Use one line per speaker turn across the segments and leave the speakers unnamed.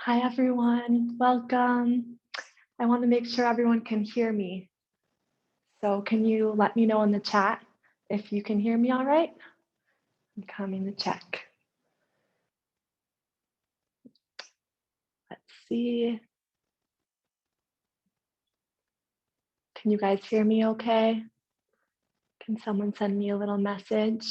Hi, everyone. Welcome. I want to make sure everyone can hear me. So can you let me know in the chat if you can hear me all right? I'm coming to check. Let's see. Can you guys hear me okay? Can someone send me a little message?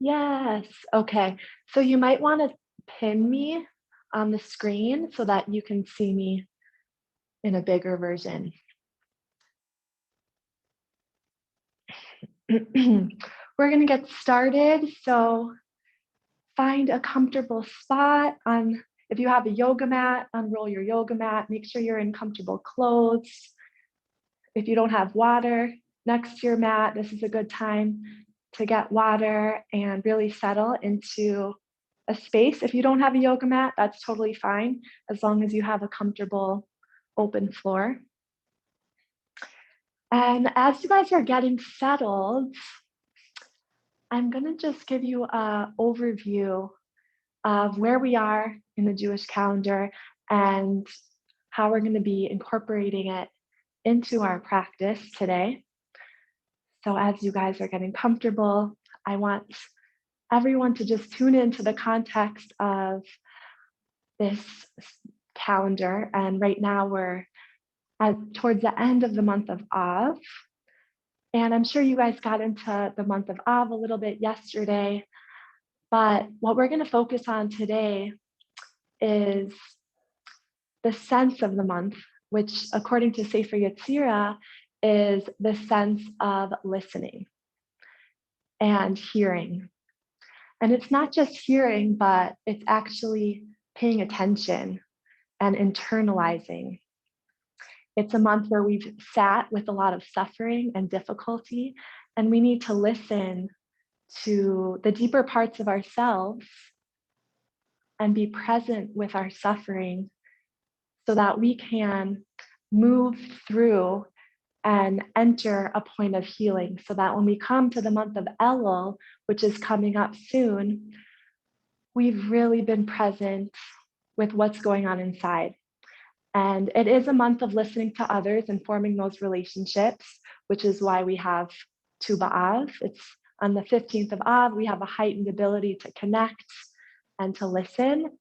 Yes. Okay. So you might want to pin me on the screen so that you can see me in a bigger version. We're going to get started. So find a comfortable spot if you have a yoga mat, unroll your yoga mat, make sure you're in comfortable clothes. If you don't have water next to your mat, this is a good time to get water and really settle into a space. If you don't have a yoga mat, that's totally fine, as long as you have a comfortable open floor. And as you guys are getting settled, I'm gonna just give you an overview of where we are in the Jewish calendar and how we're going to be incorporating it into our practice today. So as you guys are getting comfortable, I want everyone to just tune into the context of this calendar. And right now we're towards the end of the month of Av. And I'm sure you guys got into the month of Av a little bit yesterday. But what we're going to focus on today is the sense of the month, which according to Sefer Yetzirah is the sense of listening and hearing. And it's not just hearing, but it's actually paying attention and internalizing. It's a month where we've sat with a lot of suffering and difficulty, and we need to listen to the deeper parts of ourselves and be present with our suffering so that we can move through and enter a point of healing, so that when we come to the month of Elul, which is coming up soon, we've really been present with what's going on inside. And it is a month of listening to others and forming those relationships, which is why we have Tu B'Av. It's on the 15th of Av, we have a heightened ability to connect and to listen.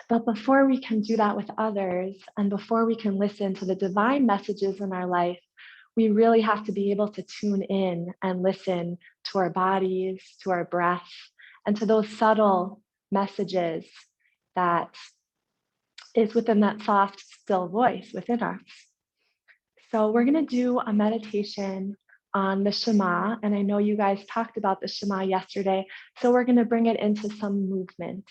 But before we can do that with others, and before we can listen to the divine messages in our life, we really have to be able to tune in and listen to our bodies, to our breath, and to those subtle messages that is within that soft, still voice within us. So we're going to do a meditation on the Shema, and I know you guys talked about the Shema yesterday, so we're going to bring it into some movement.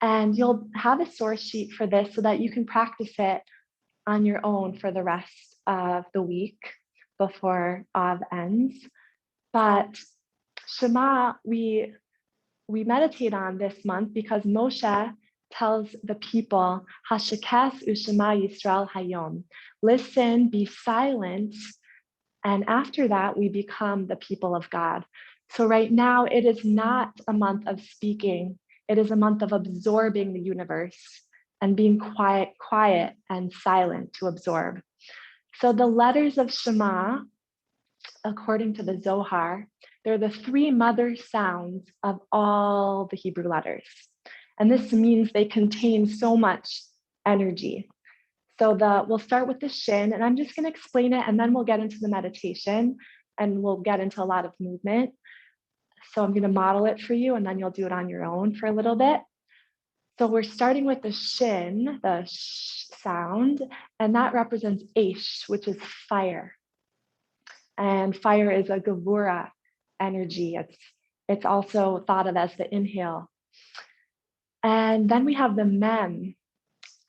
And you'll have a source sheet for this so that you can practice it on your own for the rest of the week before Av ends. But Shema, we meditate on this month because Moshe tells the people, Hashekes u'Shema Yisrael Hayom, listen, be silent, and after that we become the people of God. So right now it is not a month of speaking. It is a month of absorbing the universe and being quiet and silent to absorb. So the letters of Shema, according to the Zohar, they're the three mother sounds of all the Hebrew letters. And this means they contain so much energy. So we'll start with the Shin, and I'm just going to explain it, and then we'll get into the meditation, and we'll get into a lot of movement. So I'm going to model it for you, and then you'll do it on your own for a little bit. So we're starting with the Shin, the sh sound, and that represents Aish, which is fire. And fire is a Gevura energy. It's also thought of as the inhale. And then we have the Mem,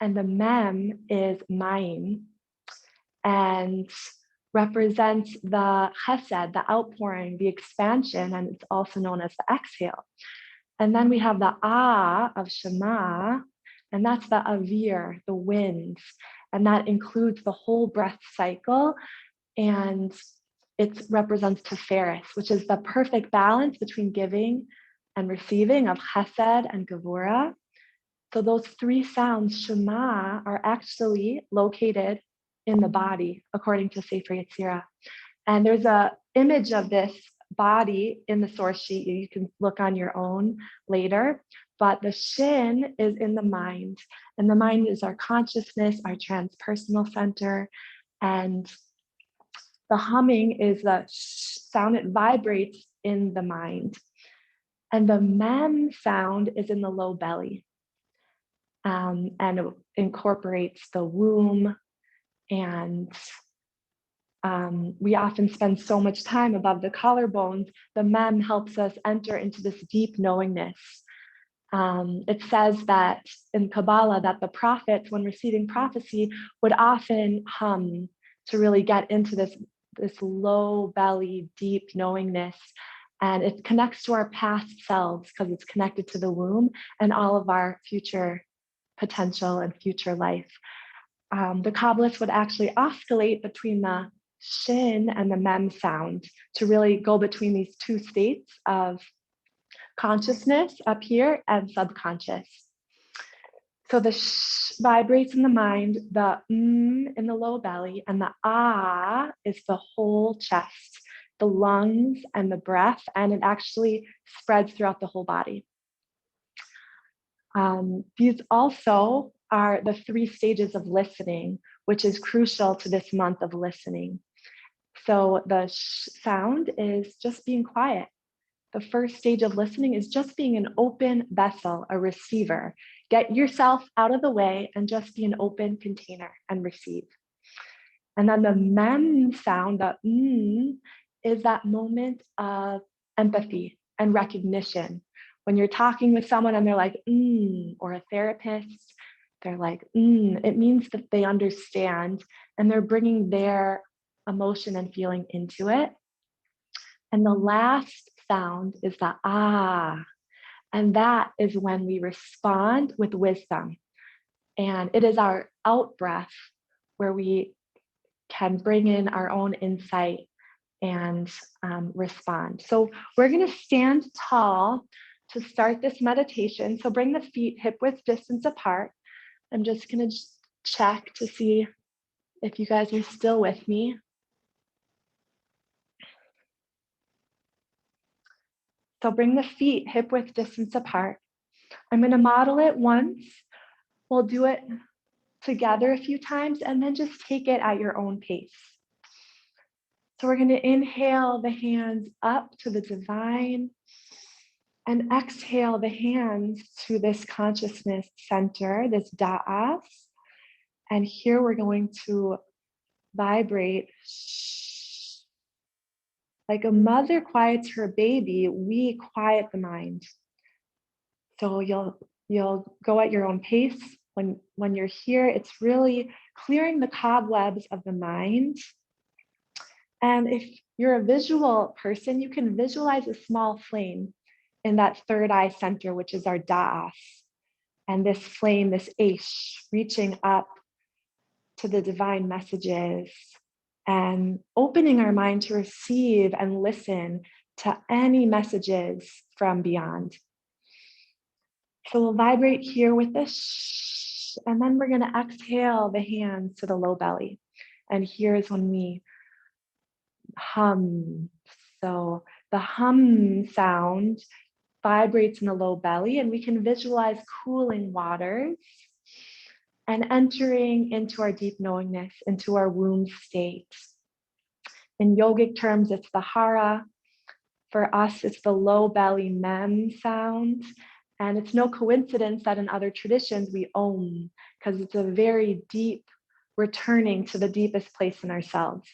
and the Mem is Mayim, and represents the Chesed, the outpouring, the expansion, and it's also known as the exhale. And then we have the Ah of Shema, and that's the Avir, the winds, and that includes the whole breath cycle, and it represents Tiferes, which is the perfect balance between giving and receiving of chesed and gevura. So those three sounds, Shema, are actually located in the body, according to Sefer Yetzirah. And there's a image of this body in the source sheet. You can look on your own later. But the shin is in the mind. And the mind is our consciousness, our transpersonal center. And the humming is the sound that vibrates in the mind. And the mem sound is in the low belly. And it incorporates the womb. And we often spend so much time above the collarbones. The mem helps us enter into this deep knowingness. It says that in Kabbalah that the prophets, when receiving prophecy, would often hum to really get into this low belly, deep knowingness. And it connects to our past selves because it's connected to the womb and all of our future potential and future life. The Kabbalists would actually oscillate between the shin and the mem sound to really go between these two states of consciousness up here and subconscious. So the sh vibrates in the mind, the in the low belly, and the ah is the whole chest, the lungs and the breath, and it actually spreads throughout the whole body. These also are the three stages of listening, which is crucial to this month of listening. So the sound is just being quiet. The first stage of listening is just being an open vessel, a receiver. Get yourself out of the way and just be an open container and receive. And then the mem sound, the is that moment of empathy and recognition. When you're talking with someone and they're like, or a therapist, they're like, it means that they understand and they're bringing their emotion and feeling into it. And the last sound is the ah. And that is when we respond with wisdom. And it is our out breath where we can bring in our own insight and respond. So we're going to stand tall to start this meditation. So bring the feet hip width distance apart. I'm just going to check to see if you guys are still with me. So bring the feet hip width distance apart. I'm going to model it once. We'll do it together a few times and then just take it at your own pace. So we're going to inhale the hands up to the divine and exhale the hands to this consciousness center, this da'as. And here we're going to vibrate. Like a mother quiets her baby, we quiet the mind. So you'll go at your own pace. When you're here, it's really clearing the cobwebs of the mind. And if you're a visual person, you can visualize a small flame in that third eye center, which is our da'as. And this flame, this aish, reaching up to the divine messages and opening our mind to receive and listen to any messages from beyond. So we'll vibrate here with this, and then we're going to exhale the hands to the low belly. And here's when we hum. So the hum sound vibrates in the low belly, and we can visualize cooling waters and entering into our deep knowingness, into our womb state. In yogic terms, it's the hara. For us, it's the low belly mem sound. And it's no coincidence that in other traditions we om, because it's a very deep returning to the deepest place in ourselves.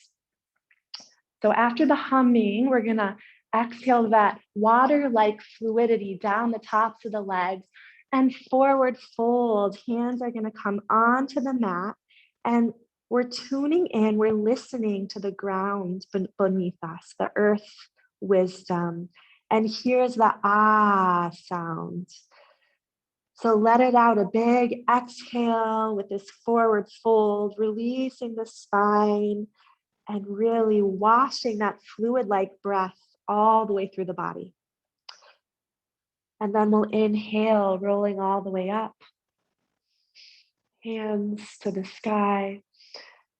So after the humming, we're going to exhale that water-like fluidity down the tops of the legs and forward fold. Hands are going to come onto the mat, and we're tuning in, we're listening to the ground beneath us, the earth wisdom. And here's the ah sound. So let it out, a big exhale with this forward fold, releasing the spine and really washing that fluid-like breath all the way through the body. And then we'll inhale, rolling all the way up. Hands to the sky.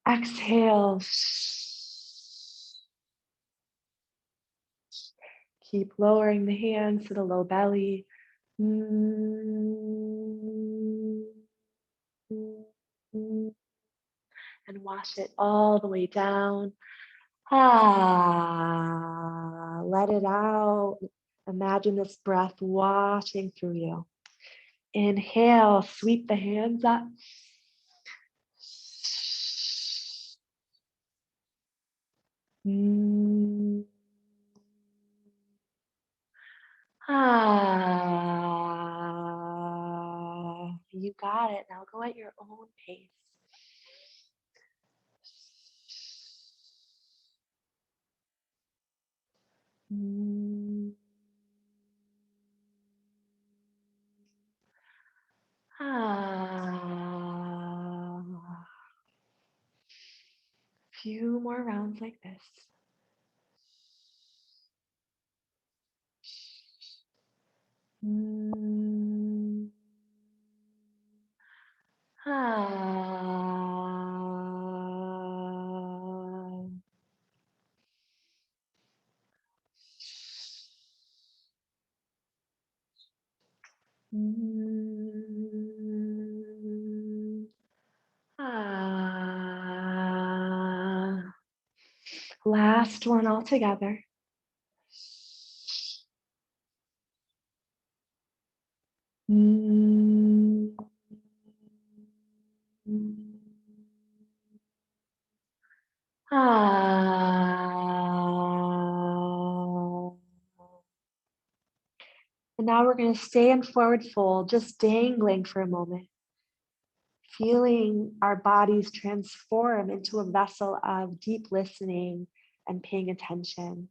Exhale. Keep lowering the hands to the low belly. And wash it all the way down. Let it out. Imagine this breath washing through you. Inhale, sweep the hands up. You got it. Now go at your own pace. Few more rounds like this. Last one all together. And now we're going to stay in forward fold, just dangling for a moment, feeling our bodies transform into a vessel of deep listening and paying attention.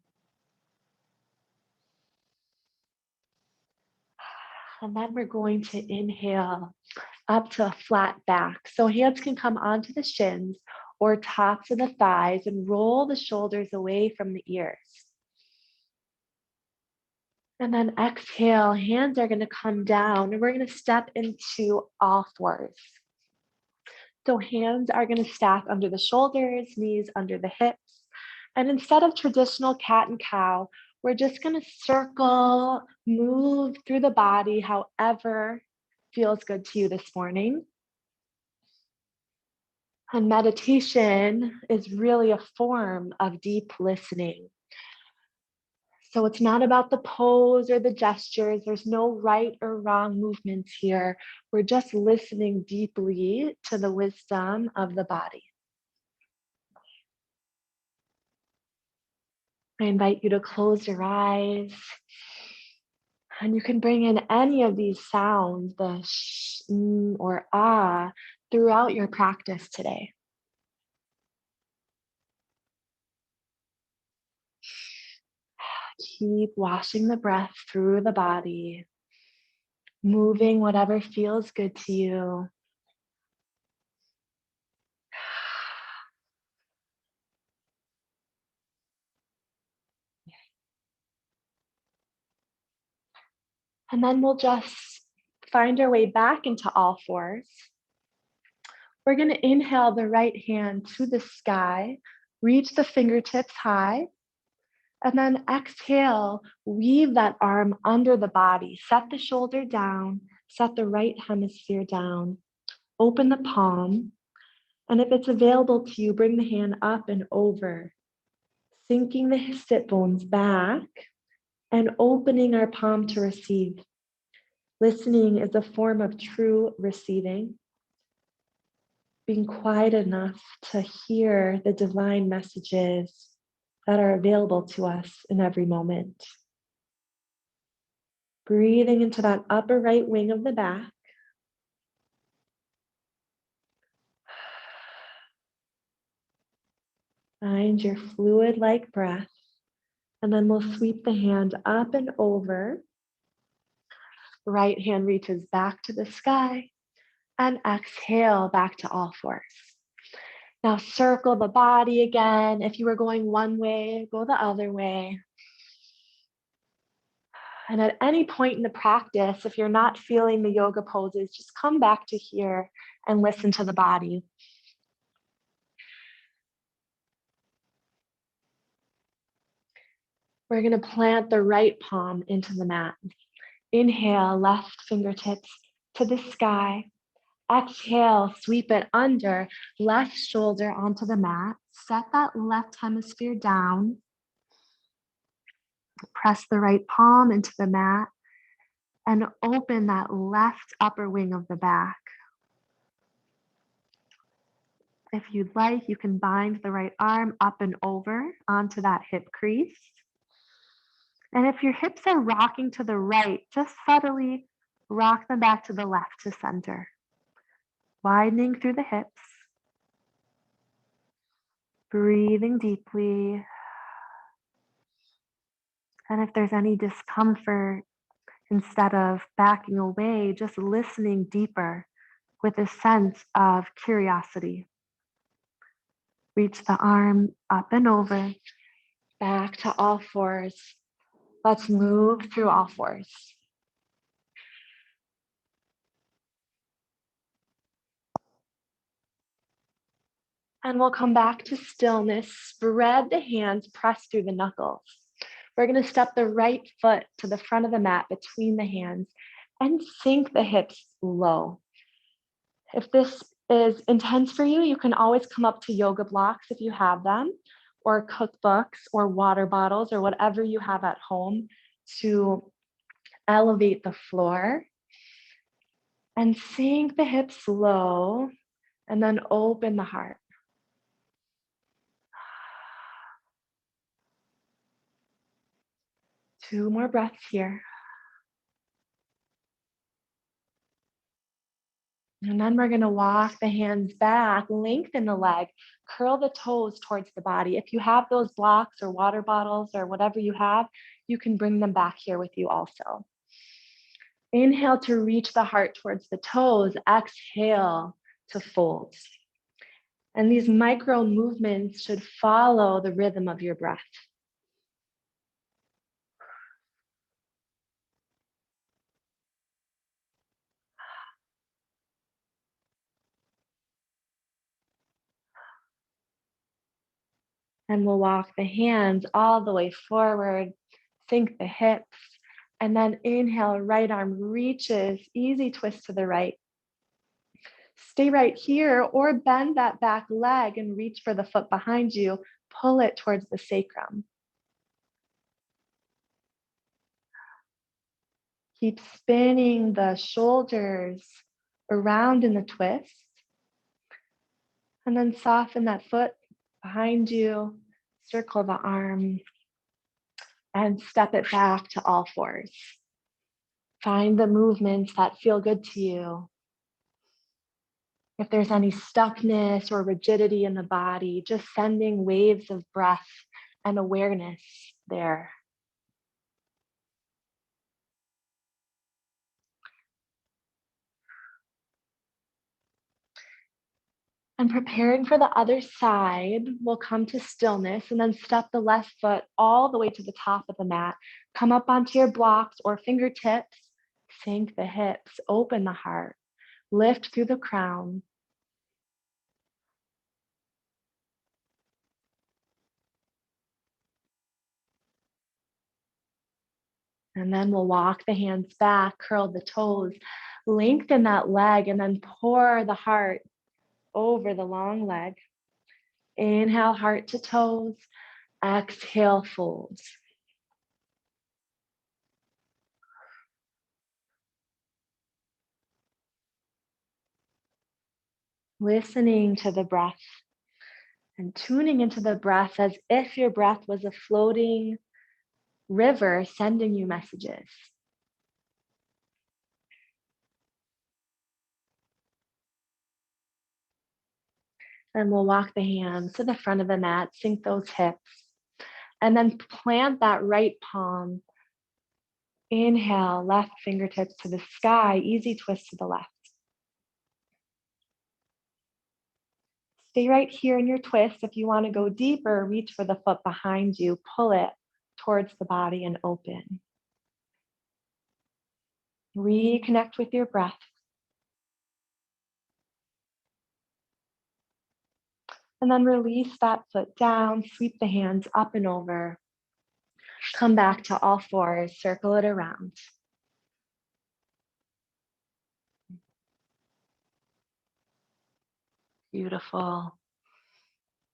And then we're going to inhale up to a flat back. So hands can come onto the shins or tops of the thighs and roll the shoulders away from the ears. And then exhale, hands are going to come down and we're going to step into all fours. So hands are going to stack under the shoulders, knees under the hips. And instead of traditional cat and cow, we're just going to circle, move through the body however feels good to you this morning. And meditation is really a form of deep listening. So it's not about the pose or the gestures. There's no right or wrong movements here. We're just listening deeply to the wisdom of the body. I invite you to close your eyes. And you can bring in any of these sounds, the sh, or ah, throughout your practice today. Keep washing the breath through the body, moving whatever feels good to you. And then we'll just find our way back into all fours. We're going to inhale the right hand to the sky, reach the fingertips high, and then exhale, weave that arm under the body. Set the shoulder down, set the right hemisphere down, open the palm, and if it's available to you, bring the hand up and over, sinking the sit bones back and opening our palm to receive. Listening is a form of true receiving. Being quiet enough to hear the divine messages that are available to us in every moment. Breathing into that upper right wing of the back. Find your fluid-like breath, and then we'll sweep the hand up and over. Right hand reaches back to the sky, and exhale back to all fours. Now circle the body again. If you were going one way, go the other way. And at any point in the practice, if you're not feeling the yoga poses, just come back to here and listen to the body. We're going to plant the right palm into the mat. Inhale, left fingertips to the sky. Exhale, sweep it under, left shoulder onto the mat. Set that left hemisphere down. Press the right palm into the mat and open that left upper wing of the back. If you'd like, you can bind the right arm up and over onto that hip crease. And if your hips are rocking to the right, just subtly rock them back to the left to center. Widening through the hips. Breathing deeply. And if there's any discomfort, instead of backing away, just listening deeper with a sense of curiosity. Reach the arm up and over, back to all fours. Let's move through all fours. And we'll come back to stillness. Spread the hands, press through the knuckles. We're going to step the right foot to the front of the mat between the hands and sink the hips low. If this is intense for you, you can always come up to yoga blocks if you have them, or cookbooks or water bottles or whatever you have at home to elevate the floor. And sink the hips low and then open the heart. Two more breaths here. And then we're going to walk the hands back, lengthen the leg, curl the toes towards the body. If you have those blocks or water bottles or whatever you have, you can bring them back here with you also. Inhale to reach the heart towards the toes. Exhale to fold. And these micro movements should follow the rhythm of your breath. And we'll walk the hands all the way forward, sink the hips, and then inhale, right arm reaches, easy twist to the right. Stay right here or bend that back leg and reach for the foot behind you. Pull it towards the sacrum. Keep spinning the shoulders around in the twist. And then soften that foot behind you, circle the arm, and step it back to all fours. Find the movements that feel good to you. If there's any stuckness or rigidity in the body, just sending waves of breath and awareness there. And preparing for the other side, we'll come to stillness and then step the left foot all the way to the top of the mat. Come up onto your blocks or fingertips, sink the hips, open the heart, lift through the crown. And then we'll walk the hands back, curl the toes, lengthen that leg, and then pour the heart over the long leg. Inhale, heart to toes. Exhale, folds. Listening to the breath and tuning into the breath as if your breath was a floating river sending you messages. And we'll walk the hands to the front of the mat, sink those hips, and then plant that right palm. Inhale, left fingertips to the sky, easy twist to the left. Stay right here in your twist. If you want to go deeper, reach for the foot behind you, pull it towards the body and open. Reconnect with your breath. And then release that foot down, sweep the hands up and over. Come back to all fours, circle it around. Beautiful.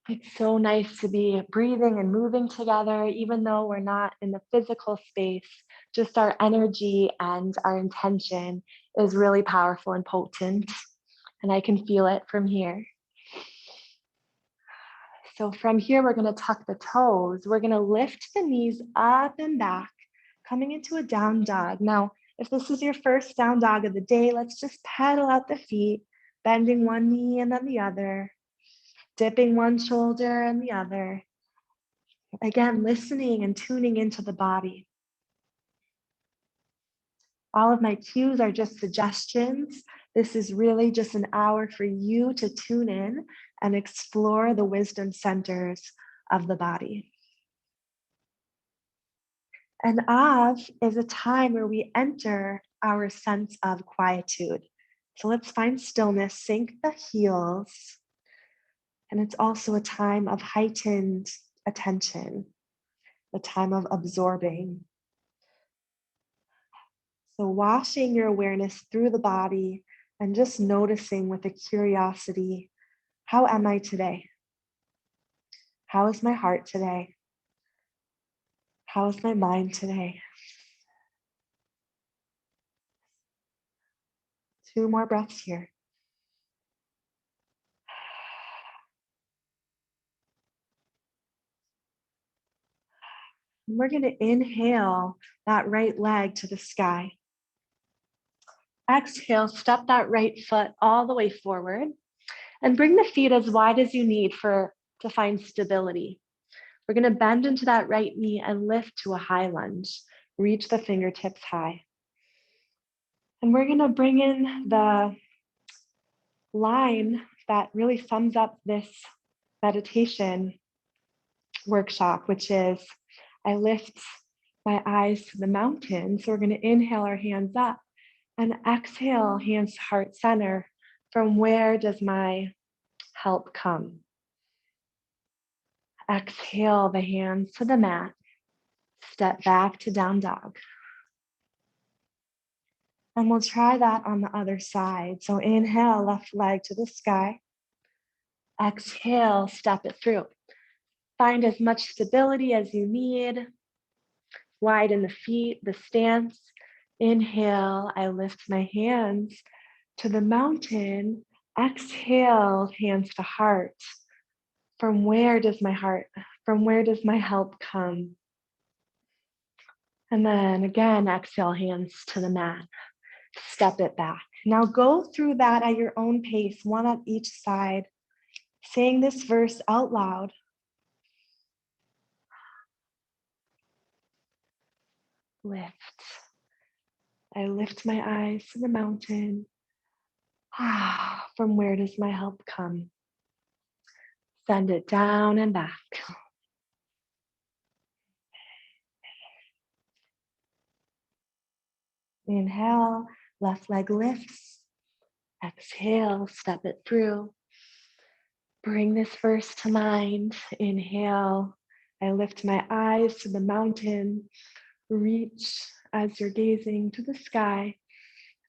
It's so nice to be breathing and moving together, even though we're not in the physical space. Just our energy and our intention is really powerful and potent. And I can feel it from here. So from here, we're going to tuck the toes. We're going to lift the knees up and back, coming into a down dog. Now, if this is your first down dog of the day, let's just pedal out the feet, bending one knee and then the other, dipping one shoulder and the other. Again, listening and tuning into the body. All of my cues are just suggestions. This is really just an hour for you to tune in and explore the wisdom centers of the body. And Av is a time where we enter our sense of quietude. So let's find stillness, sink the heels. And it's also a time of heightened attention, a time of absorbing. So washing your awareness through the body and just noticing with a curiosity, how am I today? How is my heart today? How is my mind today? 2 more breaths here. And we're going to inhale that right leg to the sky. Exhale, step that right foot all the way forward and bring the feet as wide as you need to find stability. We're going to bend into that right knee and lift to a high lunge. Reach the fingertips high. And we're going to bring in the line that really sums up this meditation workshop, which is I lift my eyes to the mountain. So we're going to inhale our hands up and exhale, hands to heart center. From where does my help come? Exhale the hands to the mat. Step back to down dog. And we'll try that on the other side. So inhale, left leg to the sky. Exhale, step it through. Find as much stability as you need. Widen the feet, the stance. Inhale, I lift my hands to the mountain. Exhale, hands to heart. From where does my help come? And then again, exhale, hands to the mat. Step it back. Now go through that at your own pace, one on each side, saying this verse out loud. Lift. I lift my eyes to the mountain. From where does my help come? Send it down and back. Inhale, left leg lifts. Exhale, step it through. Bring this verse to mind. Inhale, I lift my eyes to the mountain. Reach as you're gazing to the sky.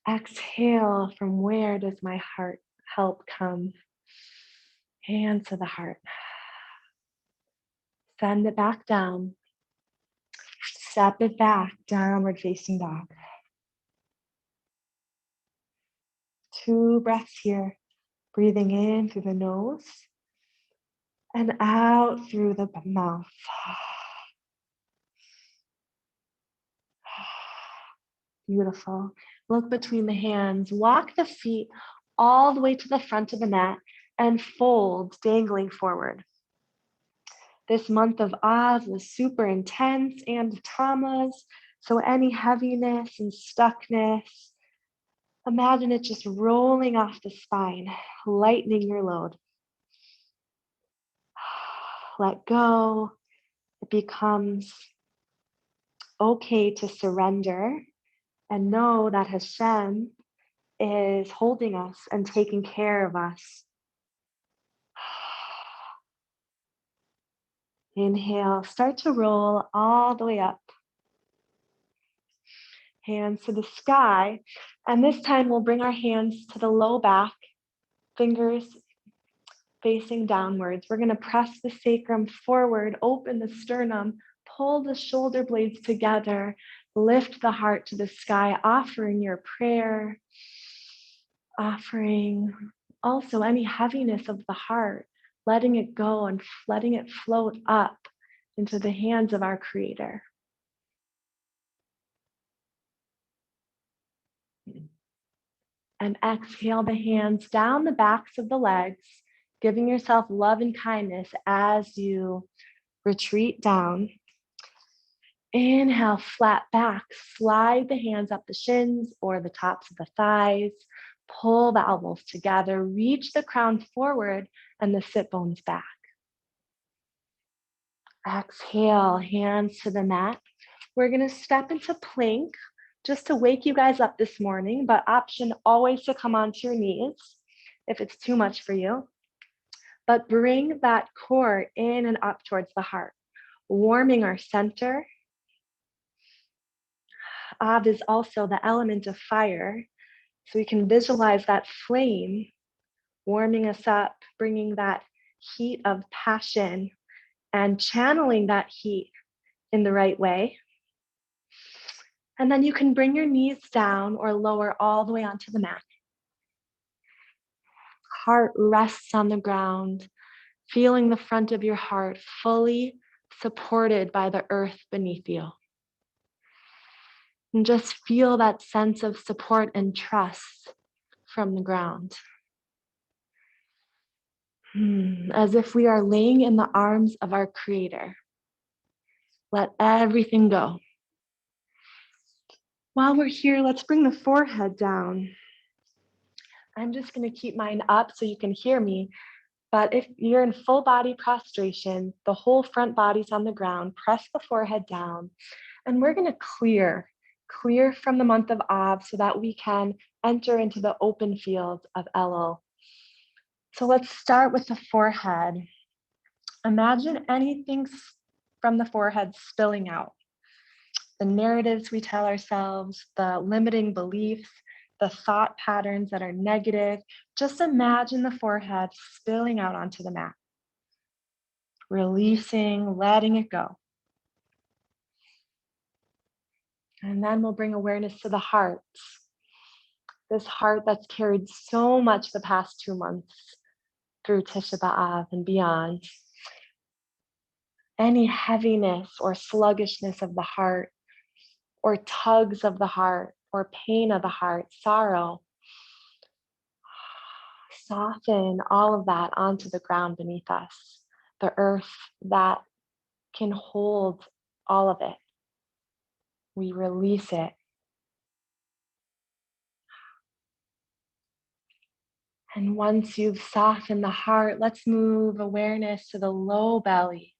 Exhale, from where does my heart help come? Hand to the heart. Send it back down. Step it back, downward facing dog. 2 breaths here. Breathing in through the nose and out through the mouth. Beautiful. Look between the hands. Walk the feet all the way to the front of the mat and fold, dangling forward. This month of Av was super intense and tamas. So any heaviness and stuckness, imagine it just rolling off the spine, lightening your load. Let go. It becomes okay to surrender and know that Hashem is holding us and taking care of us. Inhale, start to roll all the way up. Hands to the sky. And this time we'll bring our hands to the low back, fingers facing downwards. We're going to press the sacrum forward, open the sternum, pull the shoulder blades together, lift the heart to the sky, offering your prayer, offering also any heaviness of the heart, letting it go and letting it float up into the hands of our Creator. And exhale the hands down the backs of the legs, giving yourself love and kindness as you retreat down. Inhale, flat back, slide the hands up the shins or the tops of the thighs, pull the elbows together, reach the crown forward and the sit bones back. Exhale, hands to the mat. We're gonna step into plank just to wake you guys up this morning, but option always to come onto your knees if it's too much for you. But bring that core in and up towards the heart, warming our center. Av is also the element of fire, so we can visualize that flame warming us up, bringing that heat of passion and channeling that heat in the right way. And then you can bring your knees down or lower all the way onto the mat. Heart rests on the ground, feeling the front of your heart fully supported by the earth beneath you. And just feel that sense of support and trust from the ground. As if we are laying in the arms of our Creator. Let everything go. While we're here, let's bring the forehead down. I'm just going to keep mine up so you can hear me. But if you're in full body prostration, the whole front body's on the ground, press the forehead down. And we're going to clear from the month of Av so that we can enter into the open field of Elul. So let's start with the forehead. Imagine anything from the forehead spilling out. The narratives we tell ourselves, the limiting beliefs, the thought patterns that are negative. Just imagine the forehead spilling out onto the mat. Releasing, letting it go. And then we'll bring awareness to the heart. This heart that's carried so much the past 2 months through Tisha B'Av and beyond. Any heaviness or sluggishness of the heart, or tugs of the heart, or pain of the heart, sorrow. Soften all of that onto the ground beneath us, the earth that can hold all of it. We release it. And once you've softened the heart, let's move awareness to the low belly.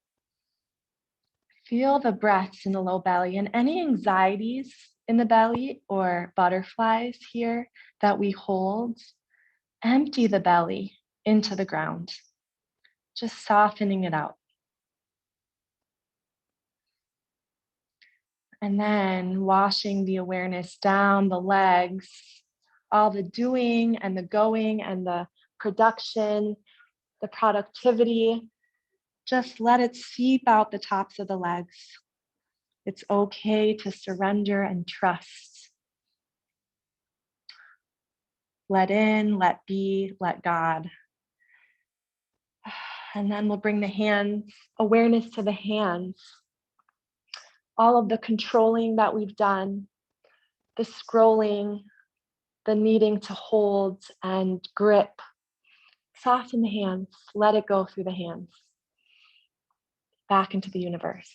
Feel the breaths in the low belly and any anxieties in the belly or butterflies here that we hold. Empty the belly into the ground, just softening it out. And then washing the awareness down the legs, all the doing and the going and the production, the productivity. Just let it seep out the tops of the legs. It's okay to surrender and trust. Let in, let be, let God. And then we'll bring the hands, awareness to the hands. All of the controlling that we've done, the scrolling, the needing to hold and grip. Soften the hands, let it go through the hands. Back into the universe.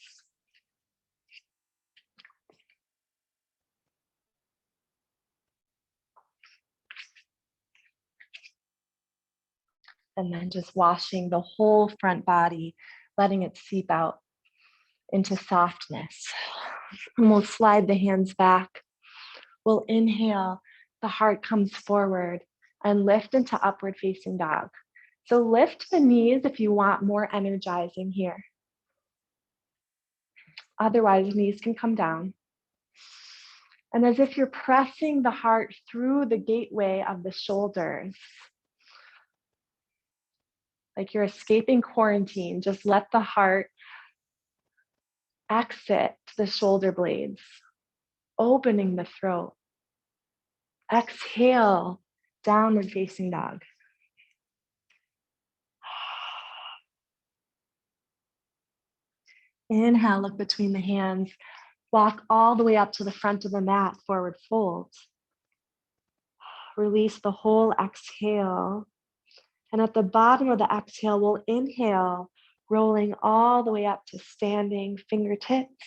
And then just washing the whole front body, letting it seep out into softness. And we'll slide the hands back, We'll inhale, the heart comes forward and lift into upward facing dog. So lift the knees if you want more energizing here. Otherwise, knees can come down. And as if you're pressing the heart through the gateway of the shoulders, like you're escaping quarantine, just let the heart exit the shoulder blades, opening the throat. Exhale, downward facing dog. Inhale, look between the hands. Walk all the way up to the front of the mat, forward fold. Release the whole exhale. And at the bottom of the exhale, we'll inhale, rolling all the way up to standing, fingertips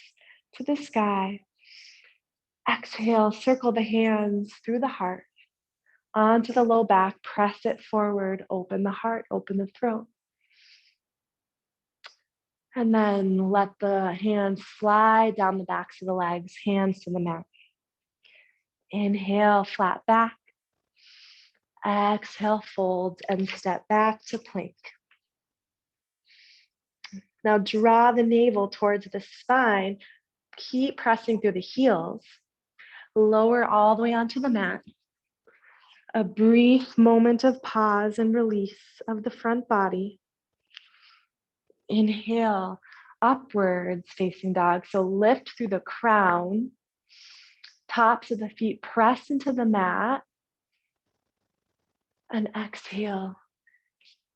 to the sky. Exhale, circle the hands through the heart, onto the low back, press it forward, open the heart, open the throat. And then let the hands slide down the backs of the legs, hands to the mat. Inhale, flat back. Exhale, fold and step back to plank. Now draw the navel towards the spine. Keep pressing through the heels. Lower all the way onto the mat. A brief moment of pause and release of the front body. Inhale, upwards facing dog. So lift through the crown. Tops of the feet press into the mat. And exhale,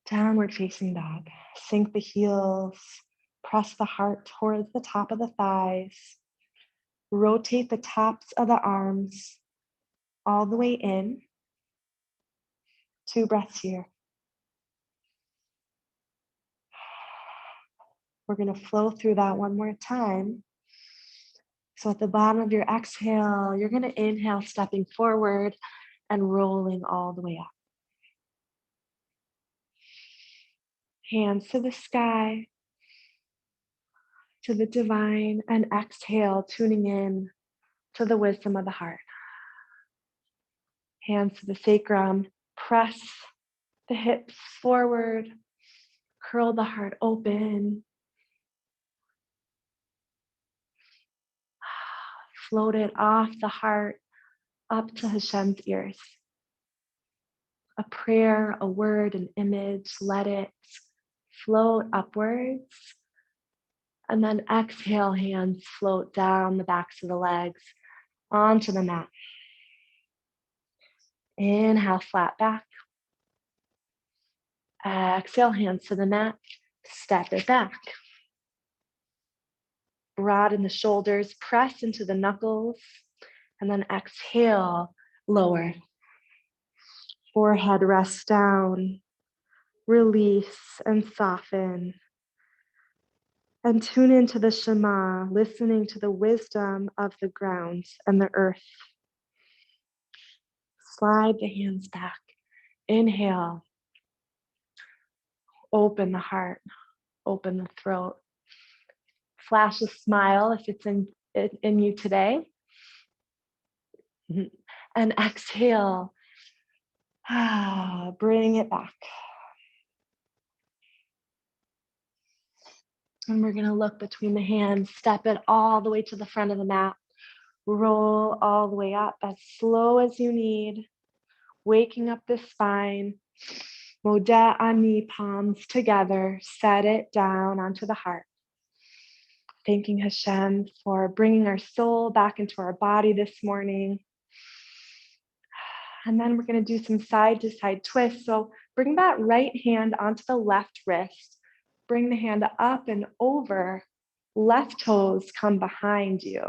downward facing dog. Sink the heels. Press the heart towards the top of the thighs. Rotate the tops of the arms all the way in. 2 breaths here. We're going to flow through that one more time. So at the bottom of your exhale, you're going to inhale, stepping forward and rolling all the way up. Hands to the sky, to the divine, and exhale, tuning in to the wisdom of the heart. Hands to the sacrum, press the hips forward, curl the heart open. Float it off the heart up to Hashem's ears. A prayer, a word, an image, let it float upwards. And then exhale, hands float down the backs of the legs onto the mat. Inhale, flat back. Exhale, hands to the mat. Step it back. Broaden the shoulders, press into the knuckles, and then exhale, lower. Forehead rests down. Release and soften. And tune into the Shema, listening to the wisdom of the ground and the earth. Slide the hands back. Inhale. Open the heart. Open the throat. Flash a smile if it's in you today. And exhale. Bring it back. And we're going to look between the hands, step it all the way to the front of the mat. Roll all the way up as slow as you need. Waking up the spine. Modeh Ani, palms together. Set it down onto the heart. Thanking Hashem for bringing our soul back into our body this morning. And then we're going to do some side to side twists. So bring that right hand onto the left wrist. Bring the hand up and over. Left toes come behind you.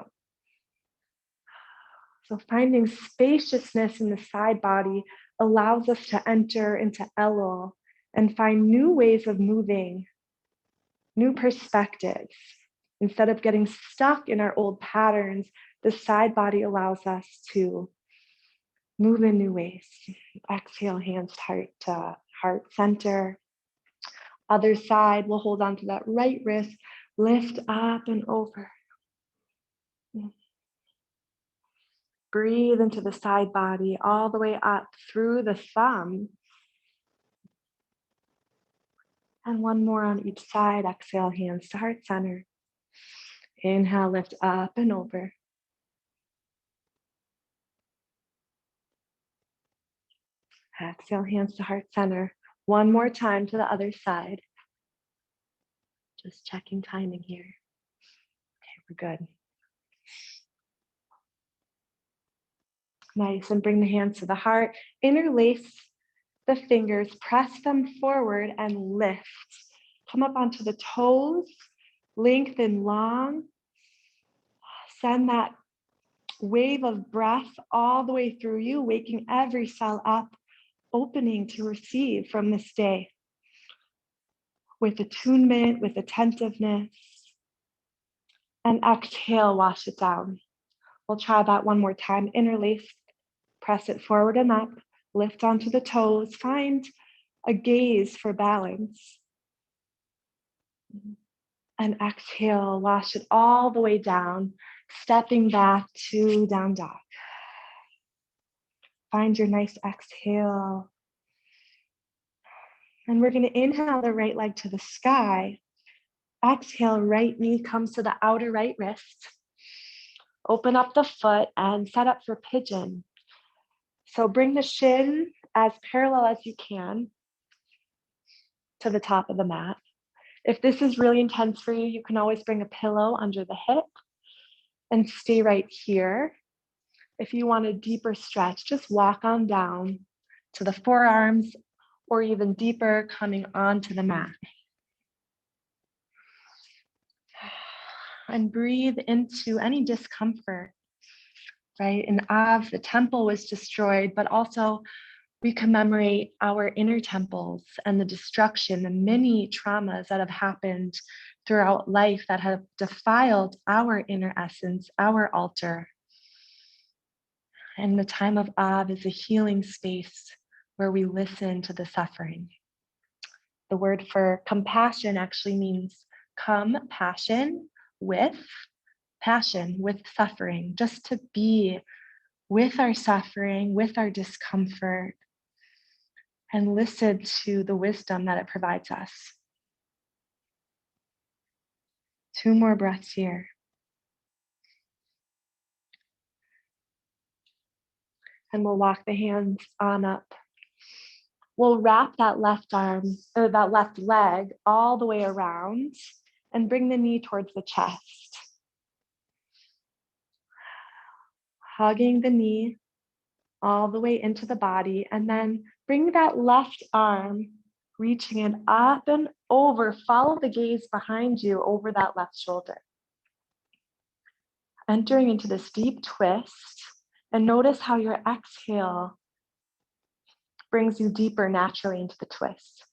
So finding spaciousness in the side body allows us to enter into Elul and find new ways of moving, new perspectives. Instead of getting stuck in our old patterns, the side body allows us to move in new ways. Exhale, hands to heart center. Other side, we'll hold on to that right wrist, lift up and over. Breathe into the side body all the way up through the thumb. And one more on each side. Exhale, hands to heart center. Inhale, lift up and over. Exhale, hands to heart center. One more time to the other side. Just checking timing here. Okay, we're good. Nice, and bring the hands to the heart. Interlace the fingers, press them forward and lift. Come up onto the toes, lengthen long. Send that wave of breath all the way through you, waking every cell up, opening to receive from this day with attunement, with attentiveness. And exhale, wash it down. We'll try that one more time. Interlace, press it forward and up, lift onto the toes, find a gaze for balance. And exhale, wash it all the way down, stepping back to down dog. Find your nice exhale. And we're going to inhale the right leg to the sky. Exhale, right knee comes to the outer right wrist. Open up the foot and set up for pigeon. So bring the shin as parallel as you can to the top of the mat. If this is really intense for you, you can always bring a pillow under the hip and stay right here. If you want a deeper stretch, just walk on down to the forearms or even deeper, coming onto the mat. And breathe into any discomfort, right? In Av, the temple was destroyed, but also we commemorate our inner temples and the destruction, the many traumas that have happened throughout life that have defiled our inner essence, our altar. And the time of Av is a healing space where we listen to the suffering. The word for compassion actually means compassion with passion, with suffering, just to be with our suffering, with our discomfort, and listen to the wisdom that it provides us. 2 more breaths here. And we'll walk the hands on up. We'll wrap that left arm or that left leg all the way around and bring the knee towards the chest. Hugging the knee all the way into the body, and then bring that left arm, reaching it up and over. Follow the gaze behind you over that left shoulder. Entering into this deep twist, and notice how your exhale brings you deeper naturally into the twist.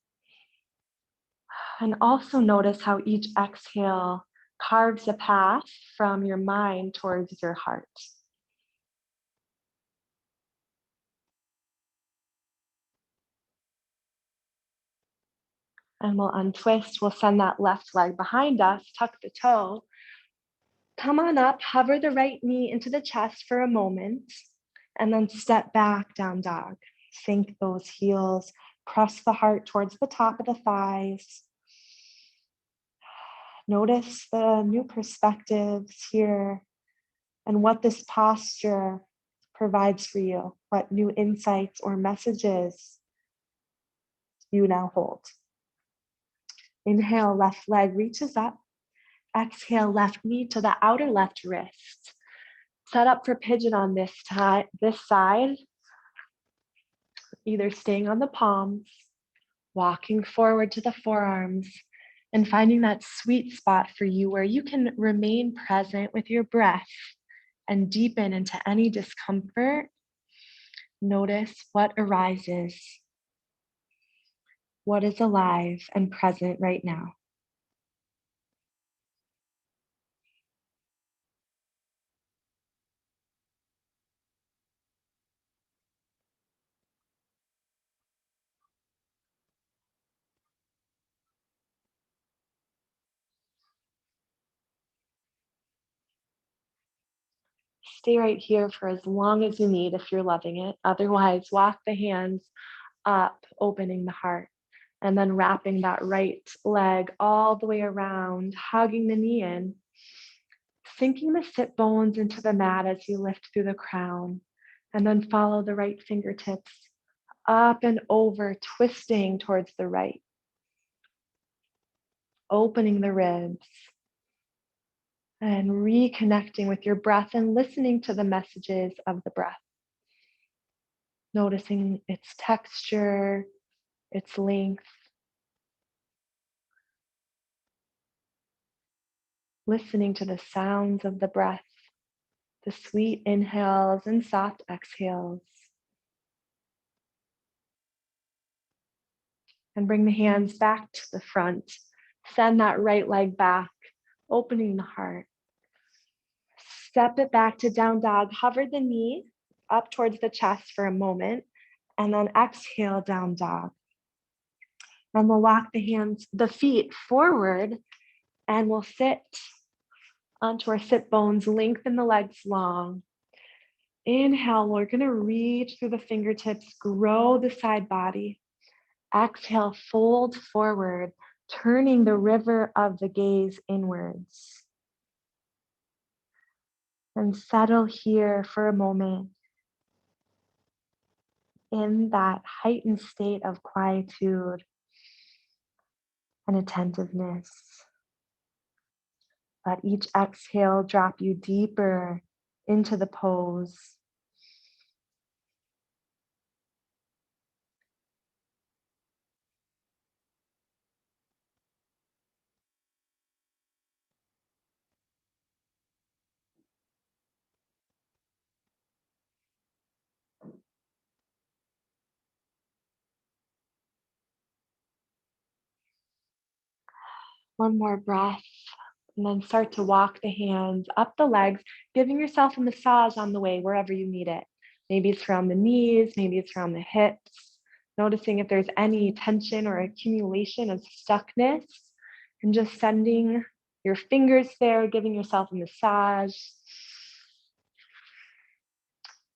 And also notice how each exhale carves a path from your mind towards your heart. And we'll untwist, we'll send that left leg behind us, tuck the toe. Come on up, hover the right knee into the chest for a moment, and then step back, down dog. Sink those heels, press the heart towards the top of the thighs. Notice the new perspectives here and what this posture provides for you, what new insights or messages you now hold. Inhale, left leg reaches up. Exhale, left knee to the outer left wrist. Set up for pigeon on this side, either staying on the palms, walking forward to the forearms, and finding that sweet spot for you where you can remain present with your breath and deepen into any discomfort. Notice what arises, what is alive and present right now. Stay right here for as long as you need if you're loving it. Otherwise, walk the hands up, opening the heart, and then wrapping that right leg all the way around, hugging the knee in, sinking the sit bones into the mat as you lift through the crown, and then follow the right fingertips up and over, twisting towards the right, opening the ribs, and reconnecting with your breath and listening to the messages of the breath, noticing its texture, its length, listening to the sounds of the breath, the sweet inhales and soft exhales. And bring the hands back to the front. Send that right leg back, opening the heart. Step it back to down dog. Hover the knee up towards the chest for a moment, and then exhale, down dog. And we'll walk the feet forward, and we'll sit onto our sit bones, lengthen the legs long. Inhale, we're gonna reach through the fingertips, grow the side body. Exhale, fold forward, turning the river of the gaze inwards. And settle here for a moment in that heightened state of quietude and attentiveness. Let each exhale drop you deeper into the pose. One more breath, and then start to walk the hands up the legs, giving yourself a massage on the way, wherever you need it. Maybe it's around the knees, maybe it's around the hips, noticing if there's any tension or accumulation of stuckness, and just sending your fingers there, giving yourself a massage.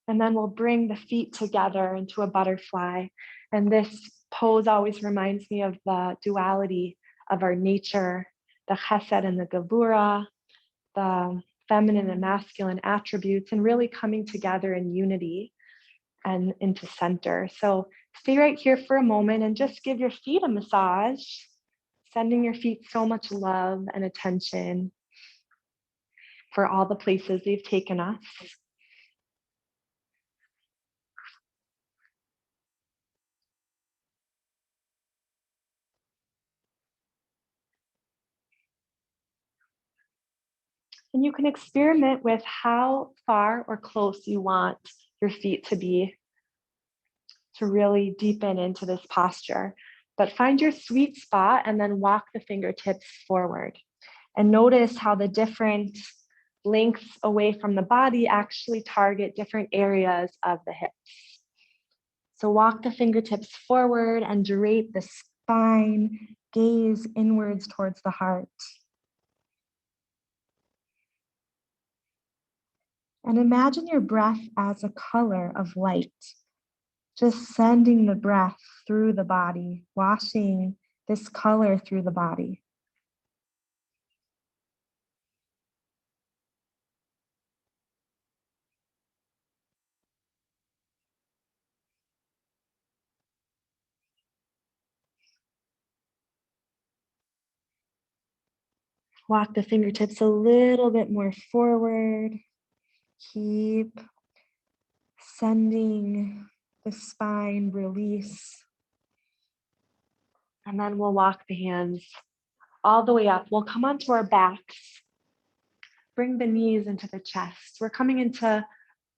And then we'll bring the feet together into a butterfly. And this pose always reminds me of the duality of our nature, the chesed and the gevura, the feminine and masculine attributes, and really coming together in unity and into center. So stay right here for a moment and just give your feet a massage, sending your feet so much love and attention for all the places they've taken us. And you can experiment with how far or close you want your feet to be to really deepen into this posture. But find your sweet spot and then walk the fingertips forward. And notice how the different lengths away from the body actually target different areas of the hips. So walk the fingertips forward and drape the spine, gaze inwards towards the heart. And imagine your breath as a color of light, just sending the breath through the body, washing this color through the body. Walk the fingertips a little bit more forward. Keep sending the spine release. And then we'll walk the hands all the way up. We'll come onto our backs. Bring the knees into the chest. We're coming into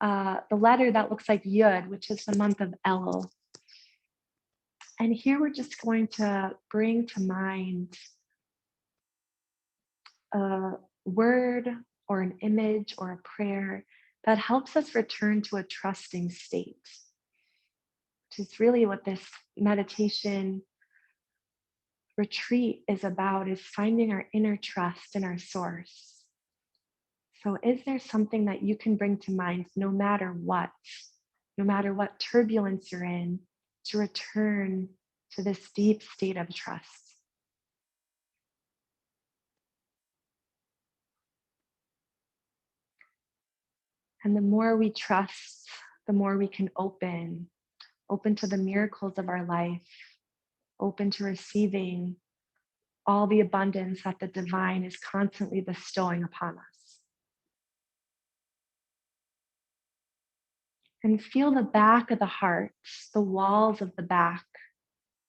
the letter that looks like Yud, which is the month of Elul. And here we're just going to bring to mind a word or an image or a prayer that helps us return to a trusting state, which is really what this meditation retreat is about, is finding our inner trust in our source. So, is there something that you can bring to mind no matter what turbulence you're in, to return to this deep state of trust? And the more we trust, the more we can open to the miracles of our life, open to receiving all the abundance that the divine is constantly bestowing upon us. And feel the back of the heart, the walls of the back,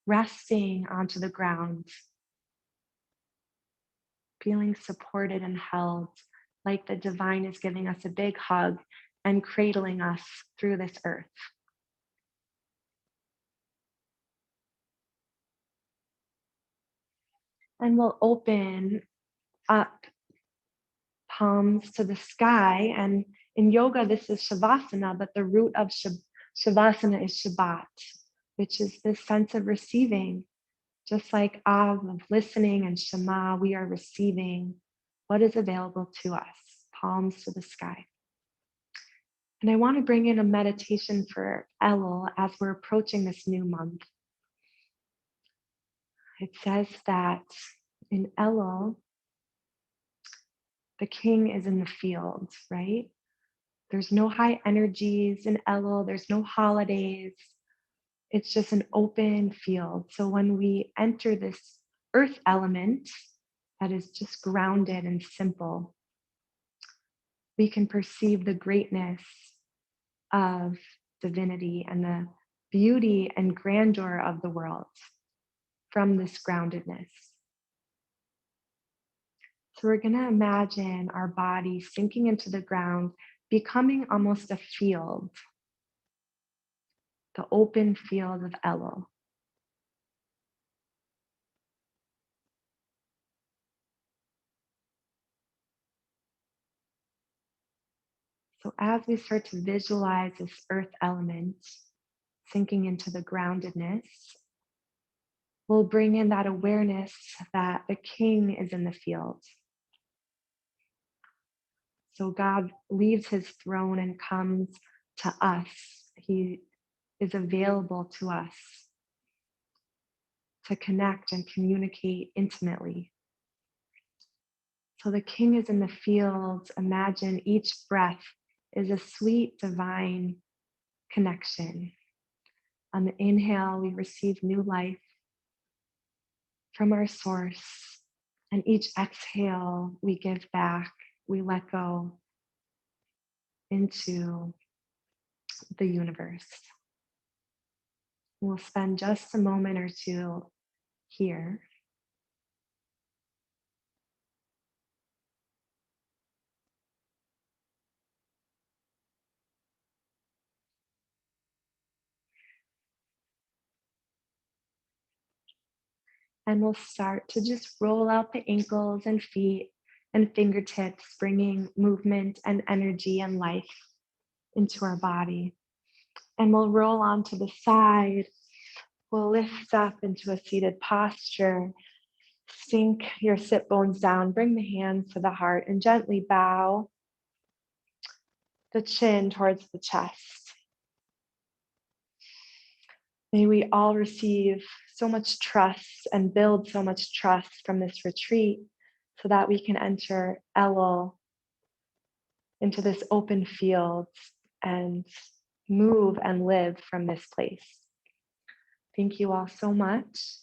resting onto the ground, feeling supported and held, like the divine is giving us a big hug and cradling us through this earth. And we'll open up palms to the sky. And in yoga, this is Shavasana, but the root of Shavasana is Shabbat, which is this sense of receiving. Just like Av of listening and Shema, we are receiving what is available to us, palms to the sky. And I want to bring in a meditation for Elul as we're approaching this new month. It says that in Elul, the king is in the field, right? There's no high energies in Elul, there's no holidays. It's just an open field. So when we enter this earth element that is just grounded and simple, we can perceive the greatness of divinity and the beauty and grandeur of the world from this groundedness. So we're going to imagine our body sinking into the ground, becoming almost a field, the open field of Elul. So as we start to visualize this earth element sinking into the groundedness, we'll bring in that awareness that the king is in the field. So God leaves his throne and comes to us. He is available to us to connect and communicate intimately. So the king is in the field. Imagine each breath is a sweet divine connection. On the inhale, we receive new life from our source. And each exhale, we give back, we let go into the universe. We'll spend just a moment or two here. And we'll start to just roll out the ankles and feet and fingertips, bringing movement and energy and life into our body. And we'll roll onto the side. We'll lift up into a seated posture. Sink your sit bones down, bring the hands to the heart, and gently bow the chin towards the chest. May we all receive so much trust and build so much trust from this retreat so that we can enter Elul into this open field and move and live from this place. Thank you all so much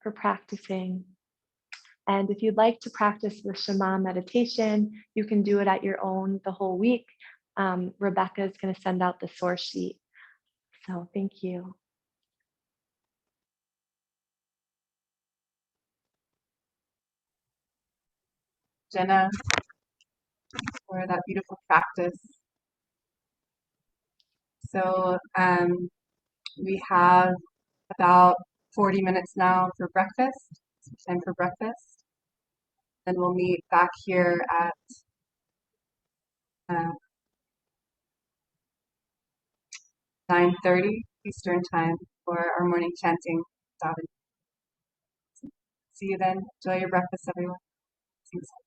for practicing. And if you'd like to practice the Shema meditation, you can do it at your own the whole week. Rebecca is going to send out the source sheet. So thank you.
Jenna, for that beautiful practice. So we have about 40 minutes now for breakfast, time for breakfast. Then we'll meet back here at 9:30 Eastern time for our morning chanting. See you then. Enjoy your breakfast, everyone. See you soon.